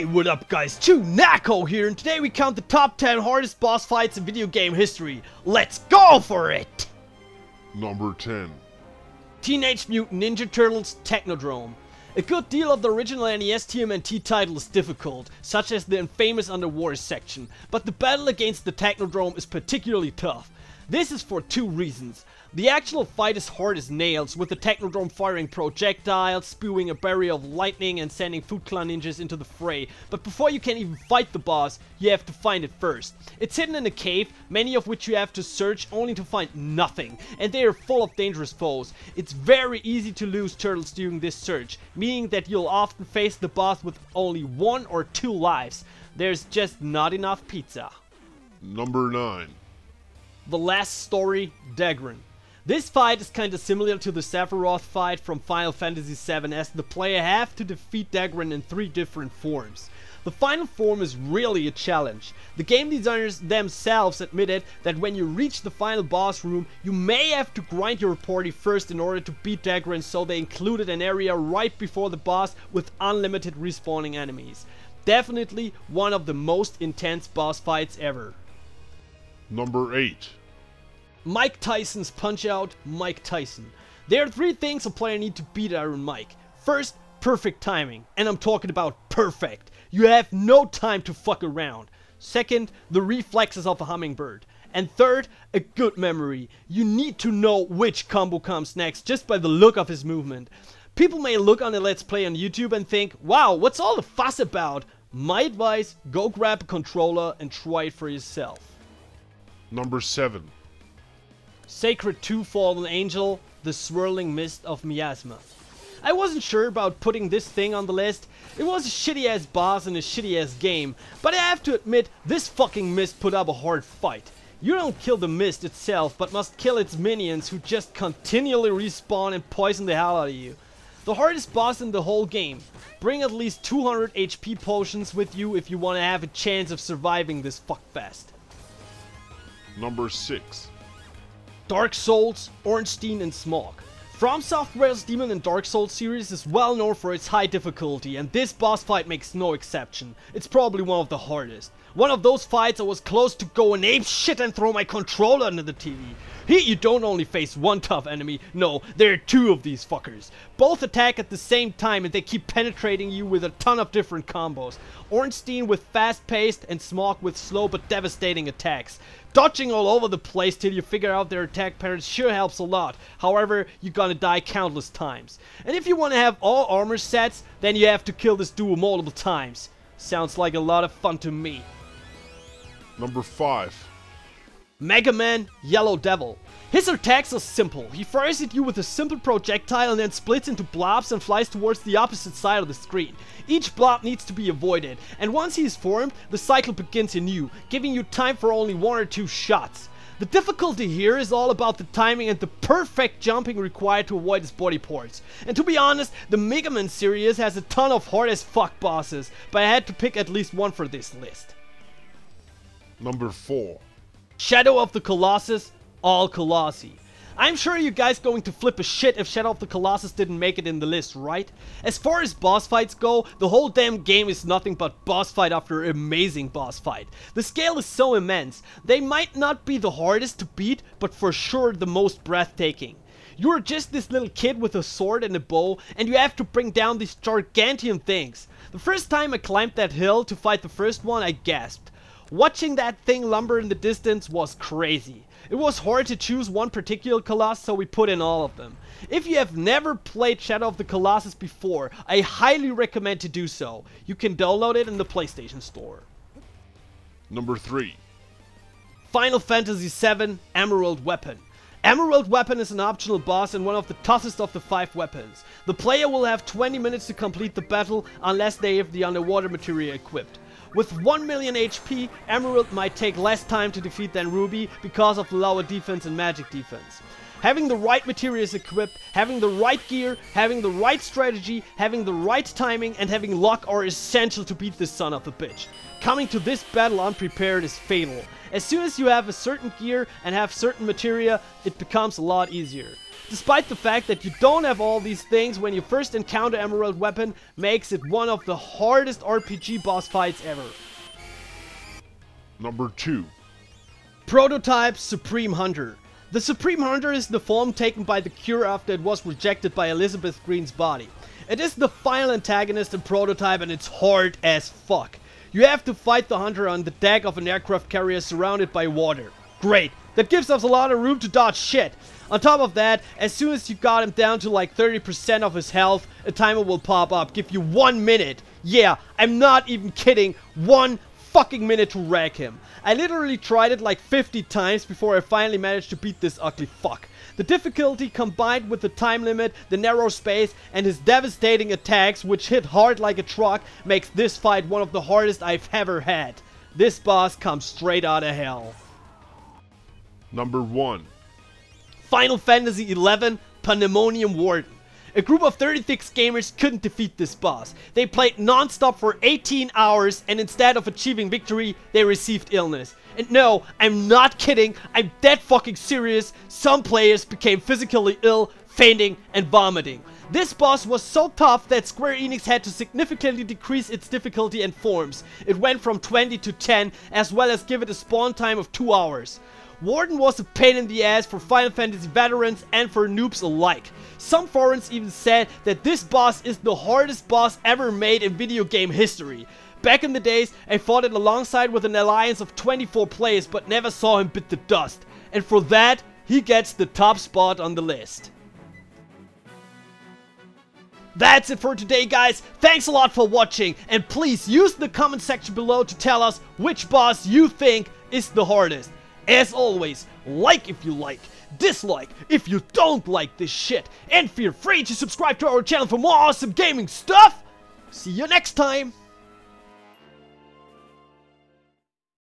Hey, what up guys, Nako here, and today we count the top 10 hardest boss fights in video game history. Let's go for it! Number 10. Teenage Mutant Ninja Turtles Technodrome. A good deal of the original NES TMNT title is difficult, such as the infamous underwater section, but the battle against the Technodrome is particularly tough. This is for two reasons. The actual fight is hard as nails, with the Technodrome firing projectiles, spewing a barrier of lightning and sending Foot Clan ninjas into the fray. But before you can even fight the boss, you have to find it first. It's hidden in a cave, many of which you have to search only to find nothing, and they are full of dangerous foes. It's very easy to lose turtles during this search, meaning that you'll often face the boss with only 1 or 2 lives. There's just not enough pizza. Number 9. The last story, Daggering. This fight is kinda similar to the Sephiroth fight from Final Fantasy VII, as the player have to defeat Daggering in 3 different forms. The final form is really a challenge. The game designers themselves admitted that when you reach the final boss room, you may have to grind your party first in order to beat Daggering, so they included an area right before the boss with unlimited respawning enemies. Definitely one of the most intense boss fights ever. Number 8. Mike Tyson's Punch-Out, Mike Tyson. There are 3 things a player needs to beat Iron Mike. First, perfect timing, and I'm talking about perfect. You have no time to fuck around. Second, the reflexes of a hummingbird. And third, a good memory. You need to know which combo comes next just by the look of his movement. People may look on a Let's Play on YouTube and think, wow, what's all the fuss about? My advice, go grab a controller and try it for yourself. Number 7. Sacred 2 Fallen Angel, the Swirling Mist of Miasma. I wasn't sure about putting this thing on the list. It was a shitty ass boss and a shitty ass game, but I have to admit, this fucking mist put up a hard fight. You don't kill the mist itself, but must kill its minions, who just continually respawn and poison the hell out of you. The hardest boss in the whole game. Bring at least 200 HP potions with you if you want to have a chance of surviving this fuckfest. Number 6. Dark Souls, Ornstein and Smog. From Software's Demon and Dark Souls series is well known for its high difficulty, and this boss fight makes no exception. It's probably one of the hardest. One of those fights I was close to going ape shit and throw my controller under the TV. Here you don't only face one tough enemy, no, there are 2 of these fuckers. Both attack at the same time and they keep penetrating you with a ton of different combos. Ornstein with fast paced and Smog with slow but devastating attacks. Dodging all over the place till you figure out their attack patterns sure helps a lot. However, you're gonna die countless times. And if you wanna have all armor sets, then you have to kill this duo multiple times. Sounds like a lot of fun to me. Number 5. Mega Man Yellow Devil. His attacks are simple. He fires at you with a simple projectile and then splits into blobs and flies towards the opposite side of the screen. Each blob needs to be avoided, and once he is formed, the cycle begins anew, giving you time for only 1 or 2 shots. The difficulty here is all about the timing and the perfect jumping required to avoid his body parts. And to be honest, the Mega Man series has a ton of hard as fuck bosses, but I had to pick at least one for this list. Number 4. Shadow of the Colossus, all Colossi. I'm sure you guys going to flip a shit if Shadow of the Colossus didn't make it in the list, right? As far as boss fights go, the whole damn game is nothing but boss fight after amazing boss fight. The scale is so immense. They might not be the hardest to beat, but for sure the most breathtaking. You're just this little kid with a sword and a bow, and you have to bring down these gargantuan things. The first time I climbed that hill to fight the first one, I gasped. Watching that thing lumber in the distance was crazy. It was hard to choose one particular Colossus, so we put in all of them. If you have never played Shadow of the Colossus before, I highly recommend to do so. You can download it in the PlayStation Store. Number 3. Final Fantasy VII Emerald Weapon. Emerald Weapon is an optional boss and one of the toughest of the 5 weapons. The player will have 20 minutes to complete the battle unless they have the underwater material equipped. With 1 million HP, Emerald might take less time to defeat than Ruby because of the lower defense and magic defense. Having the right materials equipped, having the right gear, having the right strategy, having the right timing, and having luck are essential to beat this son of a bitch. Coming to this battle unprepared is fatal. As soon as you have a certain gear and have certain materia, it becomes a lot easier. Despite the fact that you don't have all these things when you first encounter Emerald Weapon, makes it one of the hardest RPG boss fights ever. Number 2. Prototype Supreme Hunter. The Supreme Hunter is the form taken by the Cure after it was rejected by Elizabeth Green's body. It is the final antagonist in Prototype and it's hard as fuck. You have to fight the Hunter on the deck of an aircraft carrier surrounded by water. Great, that gives us a lot of room to dodge shit. On top of that, as soon as you got him down to like 30% of his health, a timer will pop up, give you 1 minute. Yeah, I'm not even kidding, 1 fucking minute to wreck him. I literally tried it like 50 times before I finally managed to beat this ugly fuck. The difficulty combined with the time limit, the narrow space, and his devastating attacks, which hit hard like a truck, makes this fight one of the hardest I've ever had. This boss comes straight out of hell. Number 1. Final Fantasy XI Pandemonium Warden. A group of 36 gamers couldn't defeat this boss. They played non-stop for 18 hours and instead of achieving victory, they received illness. And no, I'm not kidding, I'm dead fucking serious. Some players became physically ill, fainting and vomiting. This boss was so tough that Square Enix had to significantly decrease its difficulty and forms. It went from 20 to 10 as well as give it a spawn time of 2 hours. Warden was a pain in the ass for Final Fantasy veterans and for noobs alike. Some forums even said that this boss is the hardest boss ever made in video game history. Back in the days, I fought it alongside with an alliance of 24 players but never saw him bit the dust. And for that, he gets the top spot on the list. That's it for today, guys. Thanks a lot for watching, and please use the comment section below to tell us which boss you think is the hardest. As always, like if you like, dislike if you don't like this shit, and feel free to subscribe to our channel for more awesome gaming stuff. See you next time.